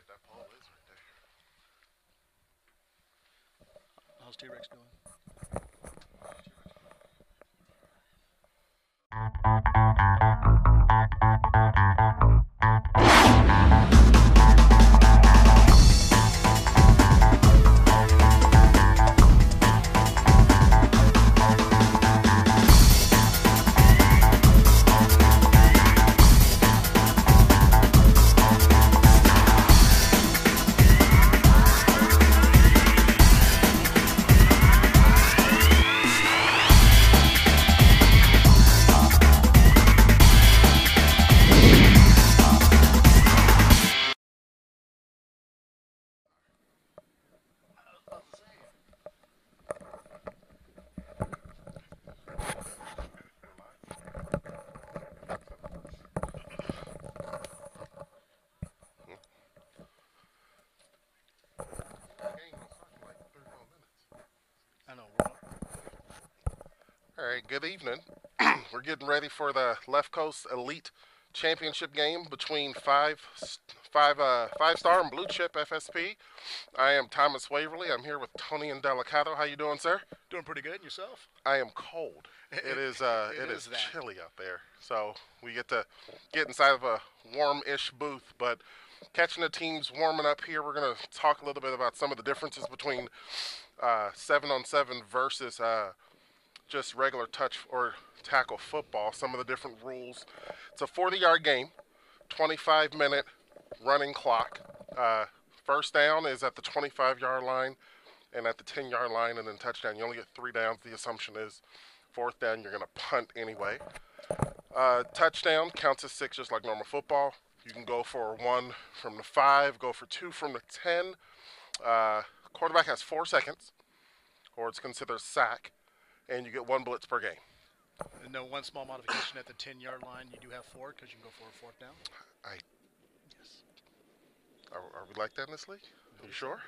That pole is right there. How's T-Rex doing? Game gonna start in like 3 more minutes. I know. All right, good evening. We're getting ready for the Left Coast Elite Championship game between five-star and blue chip FSP. I am Thomas Waverly. I'm here with Tony and Delicato. How you doing, sir? Doing pretty good. And yourself? I am cold. It is It it is is that. chilly out there. So we get to get inside of a warm-ish booth, but catching the teams warming up here, we're gonna talk a little bit about some of the differences between 7-on-7 versus just regular touch or tackle football. Some of the different rules. It's a 40-yard game, 25-minute running clock. First down is at the 25-yard line and at the 10-yard line, and then touchdown. You only get 3 downs. The assumption is fourth down, you're going to punt anyway. Touchdown counts as 6 just like normal football. You can go for 1 from the 5, go for 2 from the 10. Quarterback has 4 seconds, or it's considered a sack, and you get 1 blitz per game. And no, one small modification at the 10-yard line. You do have 4 because you can go for a fourth down. Yes. Are we like that in this league? Are you sure?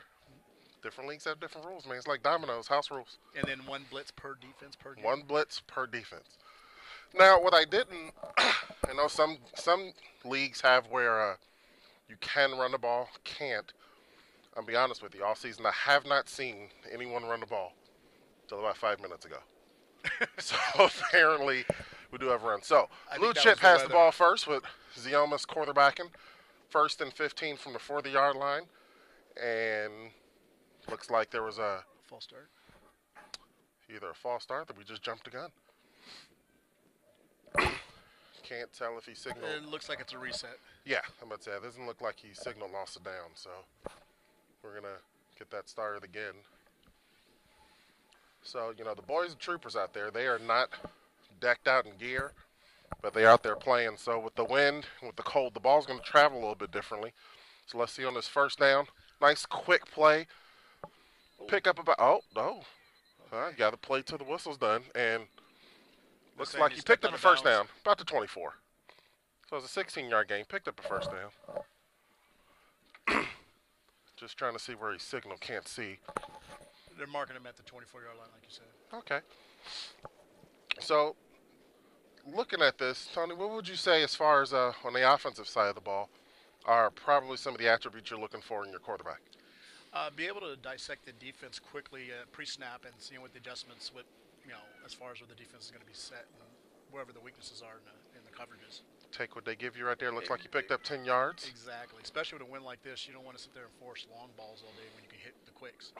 Different leagues have different rules, man. It's like dominoes, house rules. And then 1 blitz per defense per game. 1 blitz per defense. Now, what I didn't, I know some leagues have where you can run the ball, can't. I'll be honest with you. All season, I have not seen anyone run the ball until about 5 minutes ago. So apparently, we do have a run. So I Blue think that Chip was the has the weather. ball first with Ziomas quarterbacking. 1st and 15 from the 40-yard line, and looks like there was False start. either a false start or we just jumped the gun. Can't tell if he signaled. It looks like it's a reset. Yeah, I'm about to say, it doesn't look like he signaled lost it down, so we're going to get that started again. So, you know, the boys and troopers out there, they are not decked out in gear, but they're out there playing. So with the wind, with the cold, the ball's going to travel a little bit differently. So let's see on this first down. Nice quick play. Pick up about, oh, no. You got to play till the whistle's done, and looks saying like he he stepped picked up out a of first bounds. down, about the 24. So it's a 16-yard game, picked up a first down. Just trying to see where he signaled, can't see. They're marking him at the 24-yard line, like you said. Okay. So, looking at this, Tony, what would you say as far as on the offensive side of the ball are probably some of the attributes you're looking for in your quarterback? Be able to dissect the defense quickly pre-snap and seeing what the adjustments with, as far as where the defense is going to be set and wherever the weaknesses are in the coverages. Take what they give you right there. Looks like you picked up 10 yards. Exactly. Especially with a win like this, you don't want to sit there and force long balls all day when you can hit the quicks.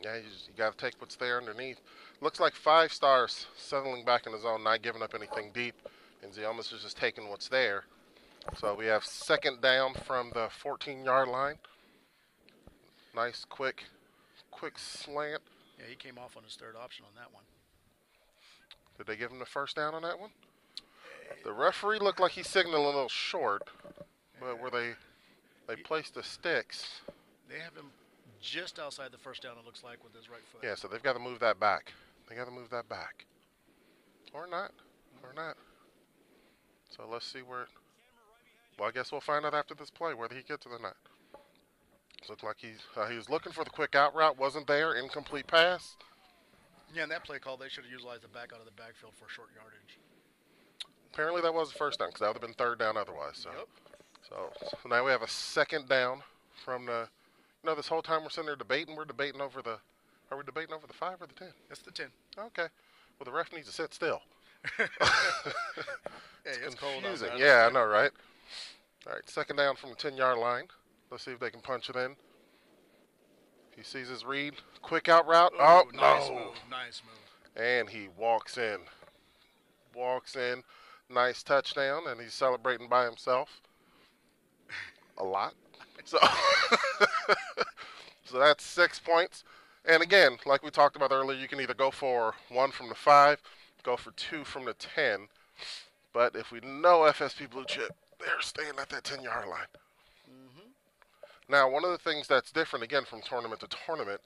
Yeah, you got to take what's there underneath. Looks like 5 stars settling back in the zone, not giving up anything deep. And Ziomas is just taking what's there. So we have 2nd down from the 14-yard line. Nice, quick slant. Yeah, he came off on his 3rd option on that one. Did they give him the first down on that one? The referee looked like he signaled a little short, but where they placed the sticks. They have him just outside the first down, it looks like, with his right foot. Yeah, so they've got to move that back. Or not. So let's see where. Well, I guess we'll find out after this play whether he gets it or not. Looked like he was looking for the quick out route, wasn't there. Incomplete pass. Yeah, in that play call, they should have utilized the back out of the backfield for short yardage. Apparently that was the first down because that would have been 3rd down otherwise. So, Yep. so now we have a 2nd down from the, this whole time we're sitting there debating, are we debating over the 5 or the 10? That's the 10. Okay. Well, the ref needs to sit still. Hey, it's cold confusing. outside. Yeah, I know, right? All right, second down from the 10-yard line. Let's see if they can punch it in. He sees his read. Quick out route. Ooh, Oh, nice no. move. Nice move. And he walks in. Nice touchdown, and he's celebrating by himself. A lot. So, so that's 6 points. And again, like we talked about earlier, you can either go for 1 from the 5, go for 2 from the 10. But if we know FSP Blue Chip, they're staying at that 10-yard line. Mm-hmm. Now, one of the things that's different, again, from tournament to tournament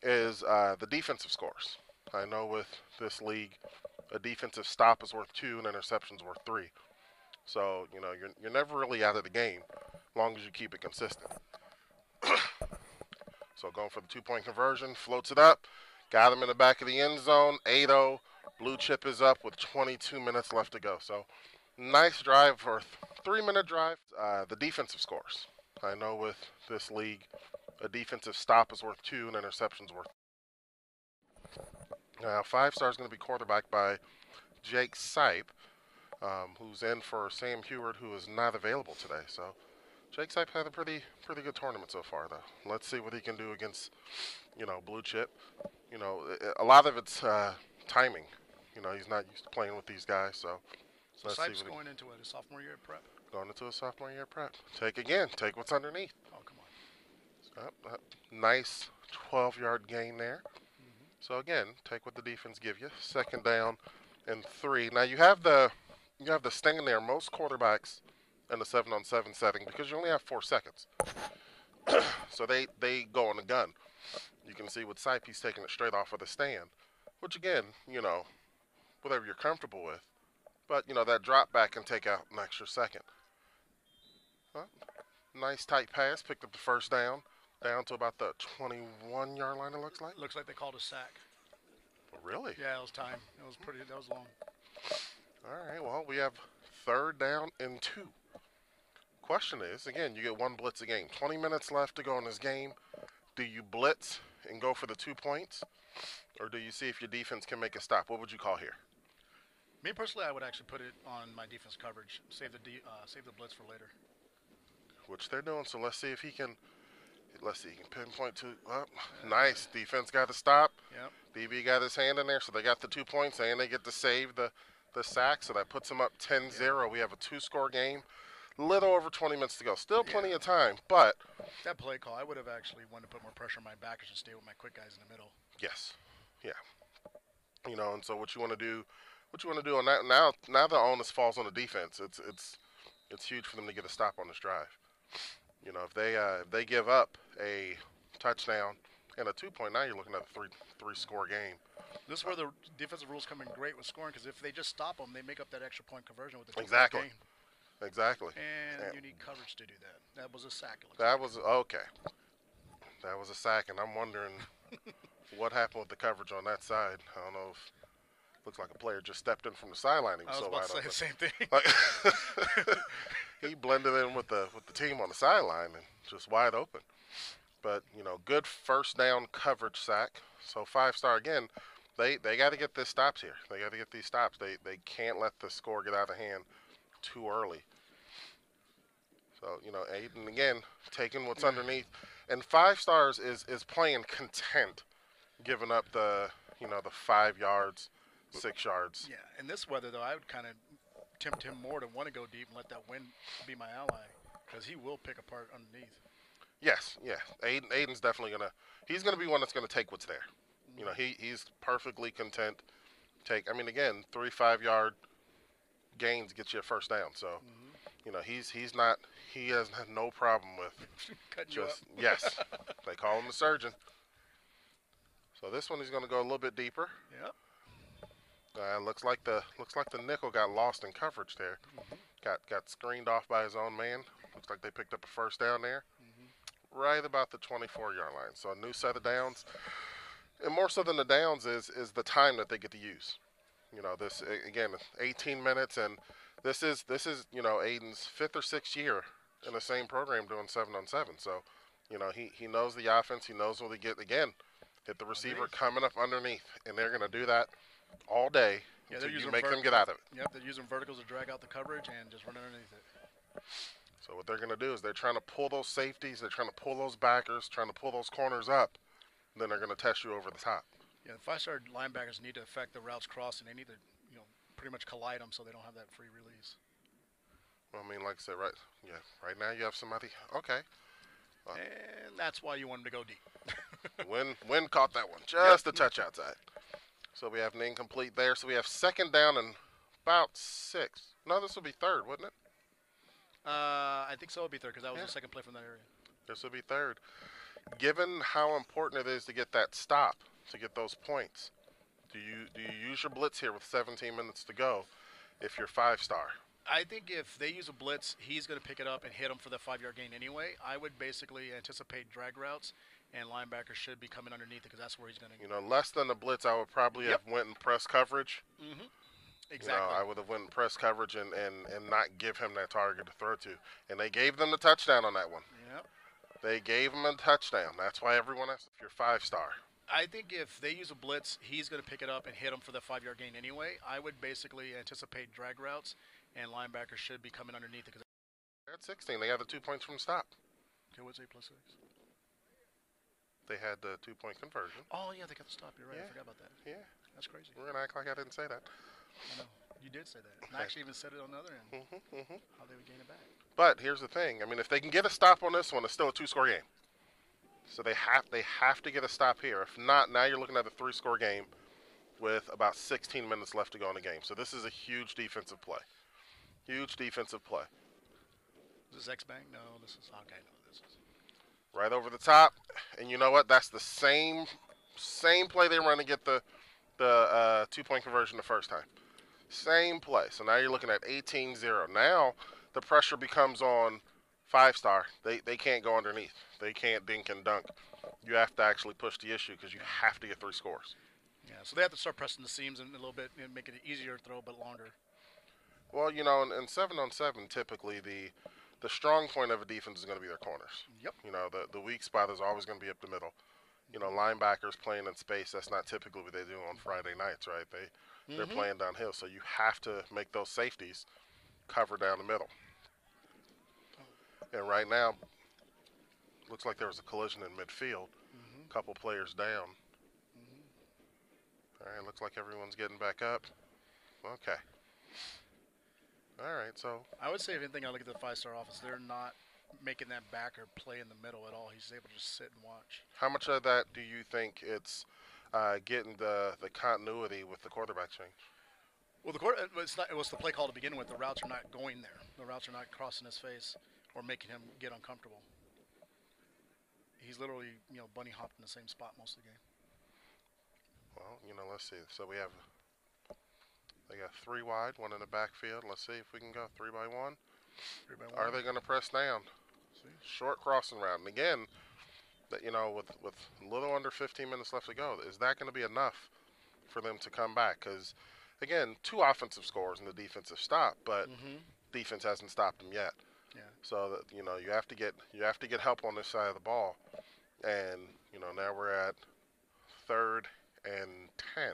is the defensive scores. I know with this league, a defensive stop is worth 2 and interception's worth 3. So, you're never really out of the game as long as you keep it consistent. So going for the 2-point conversion, floats it up, got him in the back of the end zone, 8-0. Blue Chip is up with 22 minutes left to go. So nice drive for a 3-minute drive. The defensive scores. I know with this league, a defensive stop is worth 2 and interception's worth. Now, 5-star is going to be quarterbacked by Jake Sipe, who's in for Sam Heward, who is not available today. So Jake Sipe had a pretty good tournament so far, though. Let's see what he can do against, Blue Chip. A lot of it's timing. He's not used to playing with these guys, so let's Sipe's see what going into his sophomore year at prep. Going into a sophomore year prep. Take what's underneath. Oh, come on. Nice 12-yard gain there. Mm-hmm. So again, take what the defense give you. Second down and 3. Now you have the stand there. Most quarterbacks in the 7-on-7 setting, because you only have 4 seconds. So they go on the gun. You can see with Sipe, he's taking it straight off of the stand, which again, whatever you're comfortable with. But, that drop back can take out an extra second. Nice tight pass, picked up the first down to about the 21-yard line, it looks like. Looks like they called a sack. Oh, really? Yeah, it was time. That was long. All right, well, we have third down and 2. Question is, again, you get 1 blitz a game. 20 minutes left to go in this game. Do you blitz and go for the 2 points? Or do you see if your defense can make a stop? What would you call here? Me personally, I would actually put it on my defense coverage. Save the blitz for later. Which they're doing. So let's see if he can. Let's see. He can pinpoint to. Nice defense got to stop. Yep. DB got his hand in there, so they got the 2 points, and they get to save the sack. So that puts them up 10-0. Yep. We have a 2-score game. Little over 20 minutes to go. Still plenty of time, but that play call, I would have actually wanted to put more pressure on my back and just stay with my quick guys in the middle. Yes. Yeah. And so what you want to do on that now the onus falls on the defense. It's huge for them to get a stop on this drive. If they give up a touchdown and a 2-point, now you're looking at a three-score game. This is where the defensive rules come in great with scoring, because if they just stop them, they make up that extra point conversion with the 2-point game. Exactly. And you need coverage to do that. That was a sack. That was okay. That was a sack, and I'm wondering what happened with the coverage on that side. I don't know if looks like a player just stepped in from the sideline. He was so wide open. I was about to say the same thing. He blended in with the team on the sideline and just wide open. But good first down coverage sack. So 5-star again. They got to get this stops here. They got to get these stops. They can't let the score get out of hand too early. So, Aiden, again, taking what's underneath. And 5-stars is playing content, giving up the 5 yards, 6 yards. Yeah, in this weather, though, I would kind of tempt him more to want to go deep and let that wind be my ally, because he will pick apart underneath. Yes, yeah. Aiden's definitely going to be one that's going to take what's there. He's perfectly content. Again, 3 5-yard gains get you a first down. So, he has no problem with cutting you up. Yes, they call him the surgeon. So this one he's going to go a little bit deeper. Yep. Looks like the nickel got lost in coverage there. Mm-hmm. Got screened off by his own man. Looks like they picked up a first down there. Mm-hmm. Right about the 24-yard line. So a new set of downs. And more so than the downs is the time that they get to use. This again, 18 minutes, and this is Aiden's 5th or 6th year in the same program doing 7-on-7. So You know, he knows the offense. He knows what he get. Again, hit the receiver coming up underneath, and they're going to do that all day until you make them get out of it. Yep, they're using verticals to drag out the coverage and just run underneath it. So what they're going to do is they're trying to pull those safeties, they're trying to pull those backers, trying to pull those corners up, and then they're going to test you over the top. Yeah, the 5-star linebackers need to affect the routes crossing. They need to, pretty much collide them so they don't have that free release. Well, I mean, like I said, right now you have somebody. Okay. And that's why you want them to go deep. Wynn caught that one just a touch outside. So we have an incomplete there. So we have second down and about 6. No, this will be third, wouldn't it? I think so. It'll be third because that was the second play from that area. This will be third. Given how important it is to get that stop, to get those points, do you use your blitz here with 17 minutes to go if you're 5-star? I think if they use a blitz, he's going to pick it up and hit him for the 5-yard gain anyway. I would basically anticipate drag routes, and linebackers should be coming underneath it because that's where he's going to. Less than the blitz, I would probably have went and press coverage. Mm-hmm. Exactly. I would have went and press coverage and not give him that target to throw to. And they gave them the touchdown on that one. Yep. They gave him a touchdown. That's why everyone else, if you're 5-star. I think if they use a blitz, he's going to pick it up and hit him for the 5-yard gain anyway. I would basically anticipate drag routes, and linebackers should be coming underneath it. They're at 16. They have the 2 points from stop. Okay, what's 8 plus 6? They had the 2-point conversion. Oh, yeah, they got the stop. You're right. Yeah. I forgot about that. Yeah. That's crazy. We're going to act like I didn't say that. I know. You did say that. And I actually even said it on the other end. How they would gain it back. But here's the thing. I mean, if they can get a stop on this one, it's still a 2-score game. So they have to get a stop here. If not, now you're looking at a 3-score game with about 16 minutes left to go in the game. So this is a huge defensive play. Huge defensive play. Is this X-Bank? No, this is okay. No, this is right over the top. And you know what? That's the same play they run to get the 2-point conversion the first time. Same play. So now you're looking at 18-0. Now the pressure becomes on 5-star. They can't go underneath. They can't dink and dunk. You have to actually push the issue because you have to get 3 scores. Yeah, so they have to start pressing the seams a little bit and make it easier to throw, but longer. Well, in 7-on-7, typically the strong point of a defense is going to be their corners. Yep. The weak spot is always going to be up the middle. Linebackers playing in space, that's not typically what they do on Friday nights, right? They're playing downhill, so you have to make those safeties cover down the middle. And right now, looks like there was a collision in midfield. A couple players down. All right, looks like everyone's getting back up. Okay. All right, so. I would say, if anything, I look at the 5-star offense, they're not making that backer play in the middle at all. He's able to just sit and watch. How much of that do you think it's getting the continuity with the quarterback change? Well, it was the play call to begin with. The routes are not going there. The routes are not crossing his face or making him get uncomfortable. He's literally, bunny hopped in the same spot most of the game. Well, let's see. So they got 3 wide, 1 in the backfield. Let's see if we can go 3 by 1. 3 by 1. Are they going to press down? See? Short crossing route. And again, with a little under 15 minutes left to go, is that going to be enough for them to come back? Because, again, 2 offensive scores and the defensive stop, but defense hasn't stopped them yet. Yeah. So that you have to get help on this side of the ball, and now we're at 3rd and 10.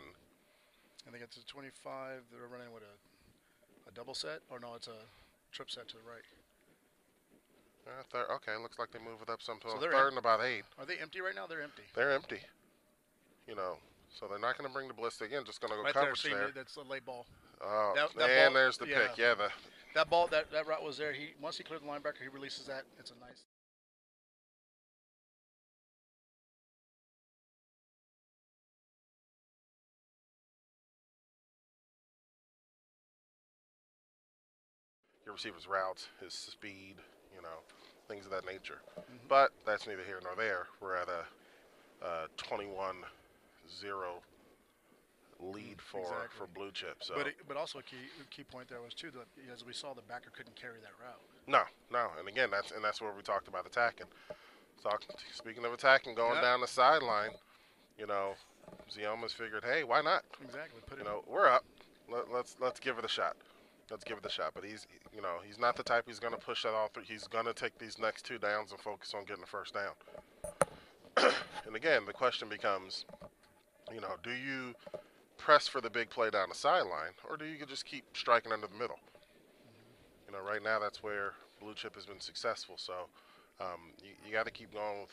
And they get to 25. They're running with a double set, or no, it's a trip set to the right. Okay, looks like they move it up some to So 3rd and about 8. Are they empty right now? They're empty. They're empty. So they're not going to bring the blitz again. Just going to go right coverage there. there. That's a late ball. Oh, that and ball, there's the pick. Yeah, that ball, that route was there. Once he cleared the linebacker, he releases that. It's a nice. Your receiver's routes, his speed, things of that nature. But that's neither here nor there. We're at a 21-0 lead for Blue Chip. So. But also a key point there was too that, as we saw, the backer couldn't carry that route. No, and again that's where we talked about attacking. Speaking of attacking, going down the sideline, Zioma's figured, hey, why not? Exactly. We're up. Let's give it a shot. let's give it a shot. But he's not the type he's going to push that all through. He's going to take these next 2 downs and focus on getting the first down. And again, the question becomes, do you press for the big play down the sideline, or do you just keep striking under the middle? Right now that's where Blue Chip has been successful. So you got to keep going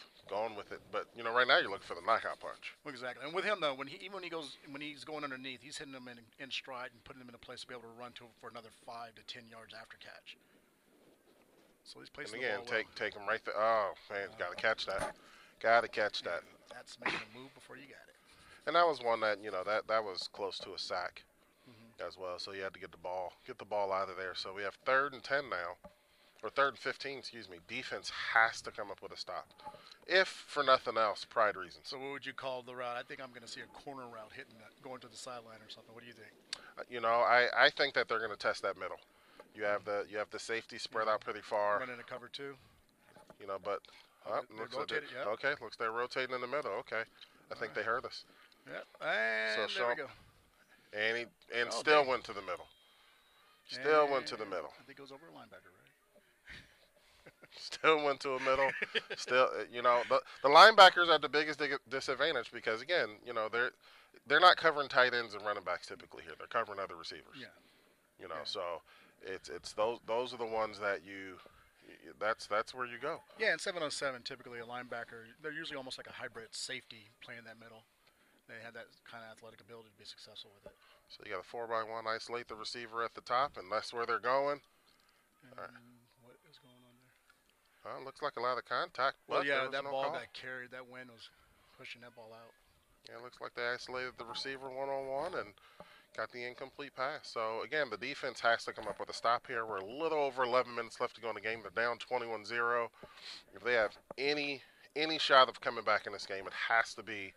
with it. But right now you're looking for the knockout punch. Exactly. And with him though, when he's going underneath, he's hitting them in stride and putting them in a place to be able to run to for another 5 to 10 yards after catch. So he's placing and again, the ball take him right there. Oh man, got to catch that. Got to catch that. That's making a move before you got it. And that was one that that was close to a sack as well. So you had to get the ball out of there. So we have 3rd and 10 now, or 3rd and 15. Excuse me. Defense has to come up with a stop, if for nothing else, pride reasons. So what would you call the route? I think I'm going to see a corner route hitting that, going to the sideline or something. What do you think? I think that they're going to test that middle. You have the safety spread out pretty far. Running a cover 2. But looks rotated, like okay. Looks they're rotating in the middle. Okay, I think they heard us. Yep. And there we go. And he still went to the middle. Went to the middle. I think it goes over a linebacker, right? Still went to a middle. Still, the linebackers are the biggest disadvantage because again, they're not covering tight ends and running backs typically here. They're covering other receivers. Yeah. So it's those are the ones that that's where you go. Yeah, in 7-on-7, typically a linebacker, they're usually almost like a hybrid safety playing that middle. They have that kind of athletic ability to be successful with it. So you got a 4x1, isolate the receiver at the top, and that's where they're going. Right. What is going on there? Looks like a lot of contact. Well, yeah, that ball got carried. That wind was pushing that ball out. Yeah, it looks like they isolated the receiver one-on-one and got the incomplete pass. So, again, the defense has to come up with a stop here. We're a little over 11 minutes left to go in the game. They're down 21-0. If they have any shot of coming back in this game, it has to be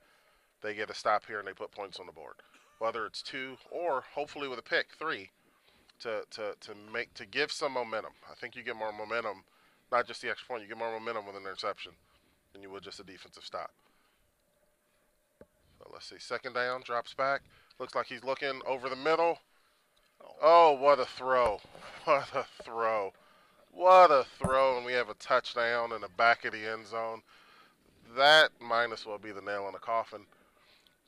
they get a stop here and they put points on the board. Whether it's 2 or hopefully with a pick, 3, to give some momentum. I think you get more momentum, not just the extra point, you get more momentum with an interception than you would just a defensive stop. So let's see, 2nd down, drops back. Looks like he's looking over the middle. Oh, what a throw. What a throw. What a throw, and we have a touchdown in the back of the end zone. That might as well be the nail in the coffin.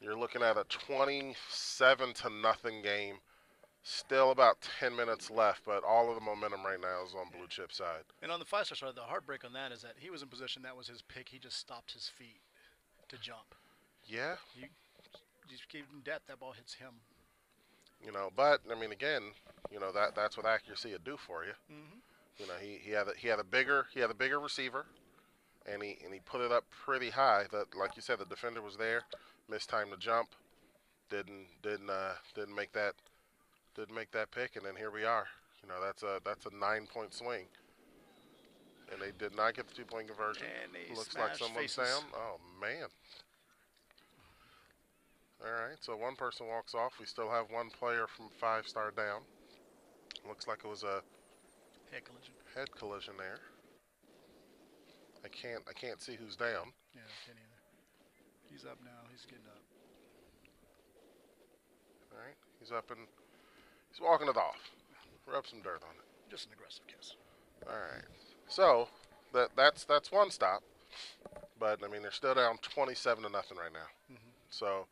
You're looking at a 27-0 game. Still about 10 minutes left, but all of the momentum right now is on Blue Chip side. And on the 5-star side, the heartbreak on that is that he was in position. That was his pick. He just stopped his feet to jump. Yeah. You just gave him depth. That ball hits him. But I mean, again, that's what accuracy would do for you. Mm-hmm. He had a bigger receiver, and he put it up pretty high. That, like you said, the defender was there, missed time to jump, didn't make that pick, and then here we are. That's a 9-point swing, and they did not get the 2-point conversion. And looks like someone's down. Oh man. All right, so one person walks off. We still have one player from 5-star down. Looks like it was a head collision there. I can't see who's down. Yeah, I can't either. He's up now. He's getting up. All right, he's up and he's walking it off. Rub some dirt on it. Just an aggressive kiss. All right, so that's one stop, but I mean they're still down 27-0 right now. Mm-hmm. So,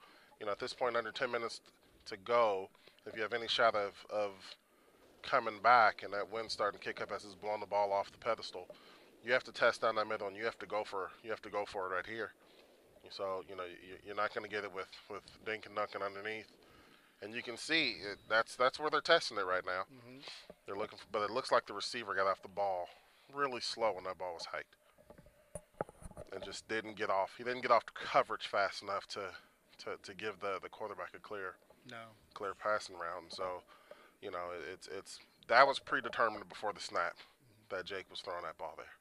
at this point, under 10 minutes to go, if you have any shot of coming back and that wind starting to kick up as it's blowing the ball off the pedestal, you have to test down that middle and you have to go for it right here. So you're not going to get it with Dink and Duncan underneath, and you can see that's where they're testing it right now. Mm-hmm. They're looking for, but it looks like the receiver got off the ball really slow when that ball was hiked, and just didn't get off. He didn't get off the coverage fast enough to give the quarterback a clear passing round. So, it's that was predetermined before the snap that Jake was throwing that ball there.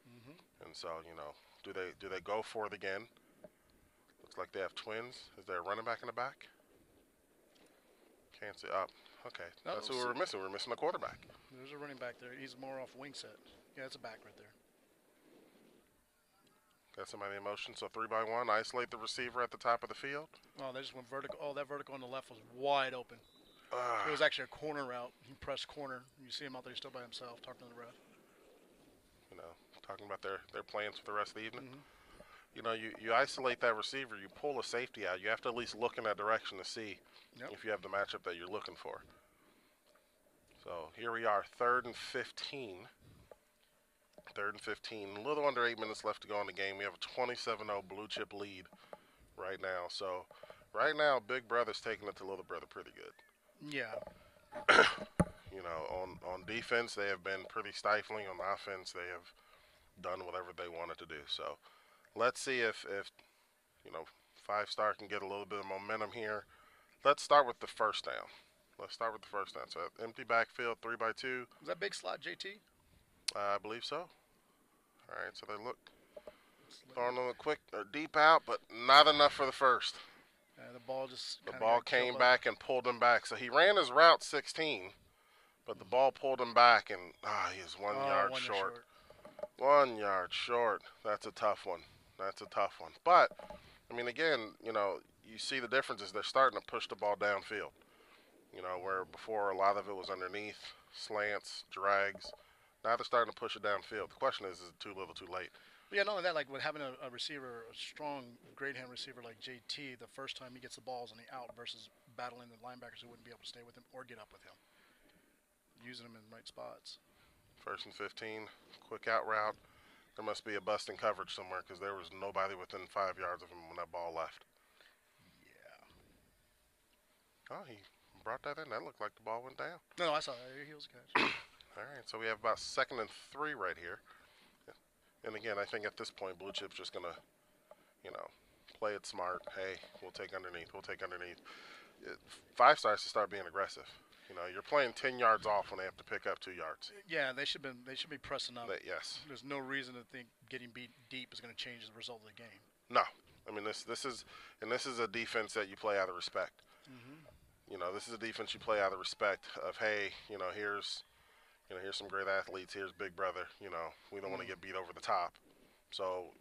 Mm-hmm. And so, do they go for it again? Looks like they have twins. Is there a running back in the back? Can't see. Okay. No, That's who we're missing. We're missing a quarterback. There's a running back there. He's more off wing set. Yeah, it's a back right there. Got somebody in motion. So 3x1, isolate the receiver at the top of the field. Oh, they just went vertical. Oh, that vertical on the left was wide open. It was actually a corner route. He pressed corner. You see him out there still by himself talking to the ref. You know, talking about their plans for the rest of the evening. Mm-hmm. You know, you isolate that receiver, you pull a safety out. You have to at least look in that direction to see if you have the matchup that you're looking for. So here we are, 3rd and 15. 3rd and 15. A little under 8 minutes left to go in the game. We have a 27-0 blue chip lead right now. So right now, Big Brother's taking it to Little Brother pretty good. Yeah. You know, on defense, they have been pretty stifling. On offense, they have done whatever they wanted to do. So let's see if you know, 5-star can get a little bit of momentum here. Let's start with the first down. So empty backfield, 3x2. Was that big slot, JT? I believe so. All right, so they look throwing a little quick or deep out, but not enough for the first. The ball just the ball came back and pulled him back. So he ran his route 16, but the ball pulled him back, and he is 1 yard short. 1 yard short. That's a tough one. But I mean, again, you know, you see the differences. They're starting to push the ball downfield. You know, where before a lot of it was underneath, slants, drags. Now they're starting to push it downfield. The question is it too little, too late? Yeah, not only that, like with having a receiver, a strong, great hand receiver like JT, the first time he gets the balls on the out versus battling the linebackers who wouldn't be able to stay with him or get up with him. Using them in the right spots. 1st and 15, quick out route. There must be a bust in coverage somewhere because there was nobody within 5 yards of him when that ball left. Yeah. Oh, he brought that in. That looked like the ball went down. No, I saw that. He was a catch. All right, so we have about 2nd and 3 right here. And again, I think at this point, Blue Chip's just going to, you know, play it smart. Hey, we'll take underneath. 5 stars to start being aggressive. You know, you're playing 10 yards off when they have to pick up 2 yards. Yeah, they should be pressing up. Yes. There's no reason to think getting beat deep is going to change the result of the game. No. I mean, this is a defense that you play out of respect. Mm-hmm. You know, this is a defense you play out of respect of, hey, you know, here's some great athletes. Here's Big Brother. You know, we don't want to get beat over the top. So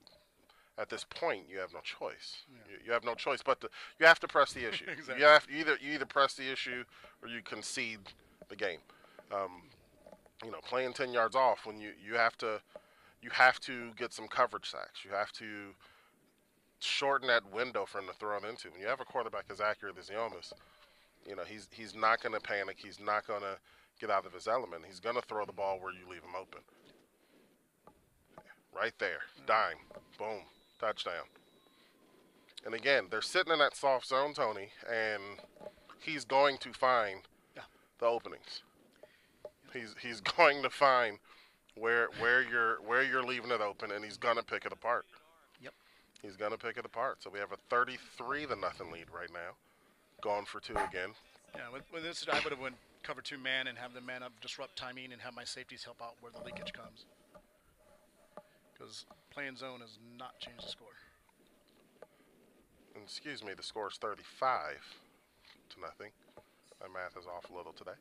at this point, you have no choice. Yeah. You have no choice but you have to press the issue. Exactly. You either press the issue or you concede the game. You know, playing 10 yards off when you have to get some coverage sacks. You have to shorten that window for him to throw it into. When you have a quarterback as accurate as Yomis, you know, he's not going to panic. He's not going to get out of his element. He's going to throw the ball where you leave him open. Right there. Dime. Boom. Touchdown. And again, they're sitting in that soft zone, Tony, and he's going to find the openings. He's going to find where you're leaving it open, and he's going to pick it apart. Yep. He's going to pick it apart. So we have a 33-0 lead right now. Going for 2 again. Yeah, with this, I would have went cover 2 man and have the man up, disrupt timing, and have my safeties help out where the leakage comes. Because playing zone has not changed the score. And excuse me, the score is 35-0. My math is off a little today.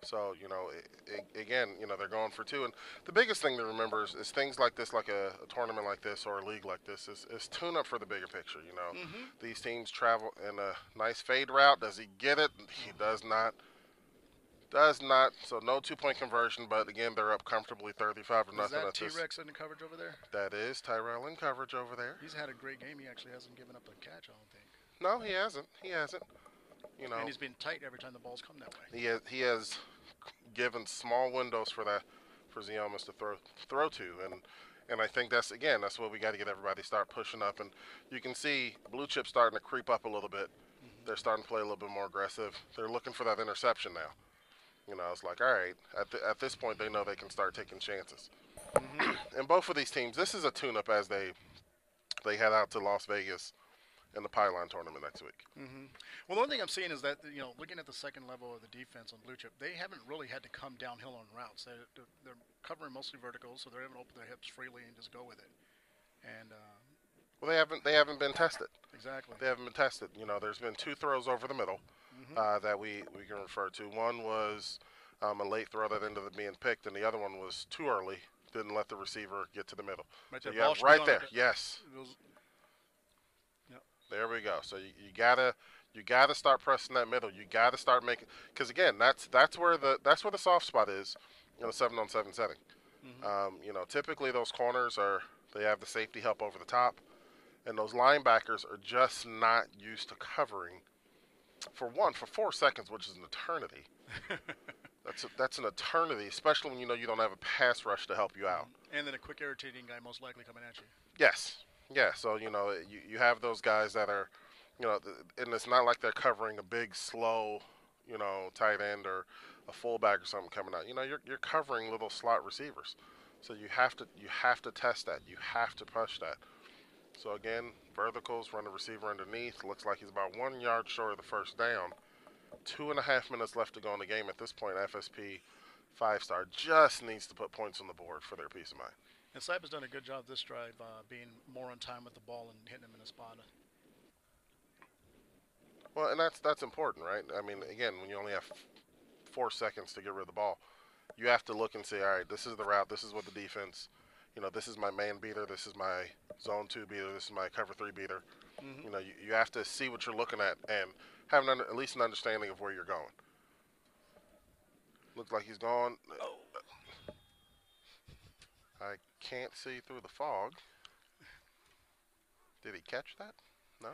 So, you know, again, you know, they're going for 2. And the biggest thing to remember is things like this, like a tournament like this or a league like this, is tune up for the bigger picture, you know. Mm-hmm. These teams travel in a nice fade route. Does he get it? He does not. So no 2-point conversion, but again, they're up comfortably 35-0. Is that T-Rex in the coverage over there? That is Tyrell in coverage over there. He's had a great game. He actually hasn't given up a catch, I don't think. No, he hasn't. You know, and he's been tight every time the ball's come that way. He has given small windows for Ziomas to throw to, and I think that's what we got to get everybody to start pushing up, and you can see Blue Chip starting to creep up a little bit. Mm-hmm. They're starting to play a little bit more aggressive. They're looking for that interception now. You know, it's like, all right, at this point they know they can start taking chances. Mm-hmm. And both of these teams, this is a tune-up as they head out to Las Vegas in the Pylon tournament next week. Mm-hmm. Well, the only thing I'm seeing is that, you know, looking at the second level of the defense on Blue Chip, they haven't really had to come downhill on routes. They're covering mostly verticals, so they're able to open their hips freely and just go with it. And well, they haven't been tested. Exactly. They haven't been tested. You know, there's been 2 throws over the middle that we can refer to. One was a late throw that ended up being picked, and the other one was too early. Didn't let the receiver get to the middle. Right so there. Right there. Yes. Yep. There we go. So you gotta You got to start pressing that middle. You got to start making, because again, that's where the soft spot is in a 7-on-7 setting. Mm-hmm. Typically those corners they have the safety help over the top, and those linebackers are just not used to covering for 4 seconds, which is an eternity. That's an eternity, especially when you don't have a pass rush to help you out. And then a quick, irritating guy most likely coming at you. Yes, yeah. So you have those guys that are, and it's not like they're covering a big slow, tight end or a fullback or something coming out. You're covering little slot receivers, so you have to test that. You have to push that. So again, verticals, run the receiver underneath. Looks like he's about 1 yard short of the first down. 2.5 minutes left to go in the game. At this point, FSP 5-star just needs to put points on the board for their peace of mind. And Sype has done a good job this drive, being more on time with the ball and hitting him in a spot. Well, and that's important, right? I mean, again, when you only have 4 seconds to get rid of the ball, you have to look and say, all right, this is the route, this is what the defense, this is my man beater, this is my zone 2 beater, this is my cover 3 beater. Mm-hmm. You have to see what you're looking at and have at least an understanding of where you're going. Looks like he's gone. Oh. I can't see through the fog. Did he catch that? No?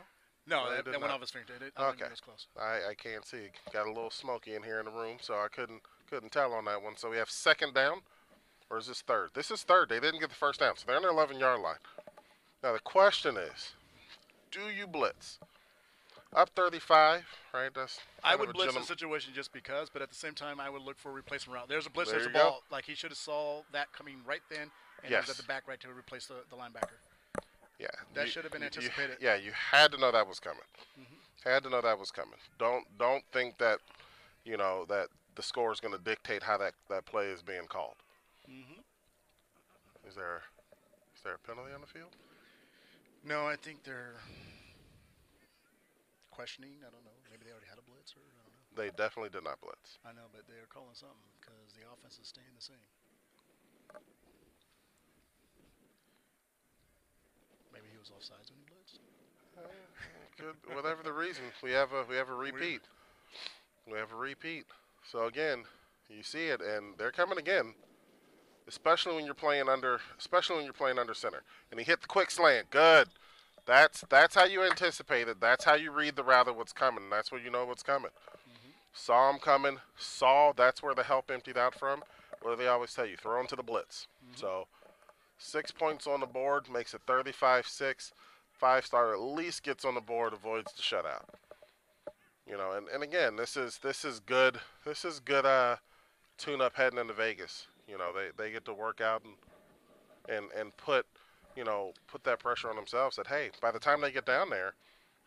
No, that went off his finger. Okay. It was close. I can't see. Got a little smoky in here in the room, so I couldn't tell on that one. So we have second down, or is this third? This is third. They didn't get the first down, so they're on their 11-yard line. Now the question is, do you blitz? Up 35, right? I would blitz the situation just because, but at the same time, I would look for a replacement route. There's a blitz, there's a ball. Like, he should have saw that coming right then, and he was at the back right to replace the linebacker. Yeah. That should have been anticipated. You had to know that was coming. Mm-hmm. Had to know that was coming. Don't think that, that the score is going to dictate how that play is being called. Mm-hmm. Is there a penalty on the field? No, I think they're questioning. I don't know. Maybe they already had a blitz, or I don't know. They definitely did not blitz. I know, but they're calling something because the offense is staying the same. Maybe he was offsides when he blitzed. Good. Whatever the reason, we have a repeat. We have a repeat. So again, you see it, and they're coming again. Especially when you're playing under center. And he hit the quick slant. Good. That's how you anticipate it. That's how you read the route of what's coming. That's where you know what's coming. Mm-hmm. Saw him coming. That's where the help emptied out from. What do they always tell you? Throw him to the blitz. Mm-hmm. So 6 points on the board makes it 35-6. 5-star at least gets on the board, avoids the shutout. And again, this is good. This is good tune-up heading into Vegas. They get to work out and put that pressure on themselves that, hey, by the time they get down there,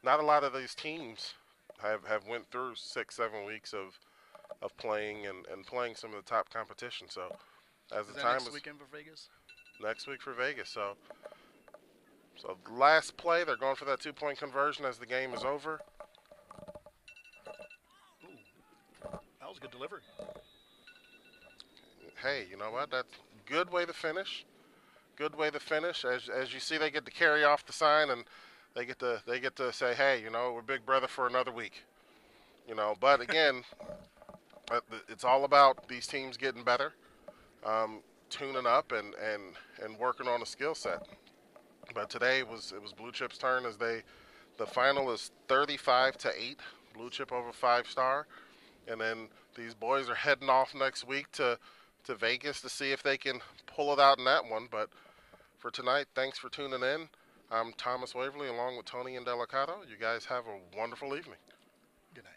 not a lot of these teams have went through 6-7 weeks of playing and playing some of the top competition. So as the time next weekend for Vegas? Next week for Vegas. So last play, they're going for that 2-point conversion as the game is over. Ooh, that was a good delivery. Hey, you know what? That's a good way to finish. Good way to finish. As you see, they get to carry off the sign and they get to say, hey, we're Big Brother for another week. But again, it's all about these teams getting better, tuning up and working on a skill set. But today it was Blue Chip's turn as the final is 35-8, Blue Chip over 5-star, and then these boys are heading off next week to Vegas to see if they can pull it out in that one. But for tonight, thanks for tuning in. I'm Thomas Waverly along with Tony and Delicato. You guys have a wonderful evening. Good night.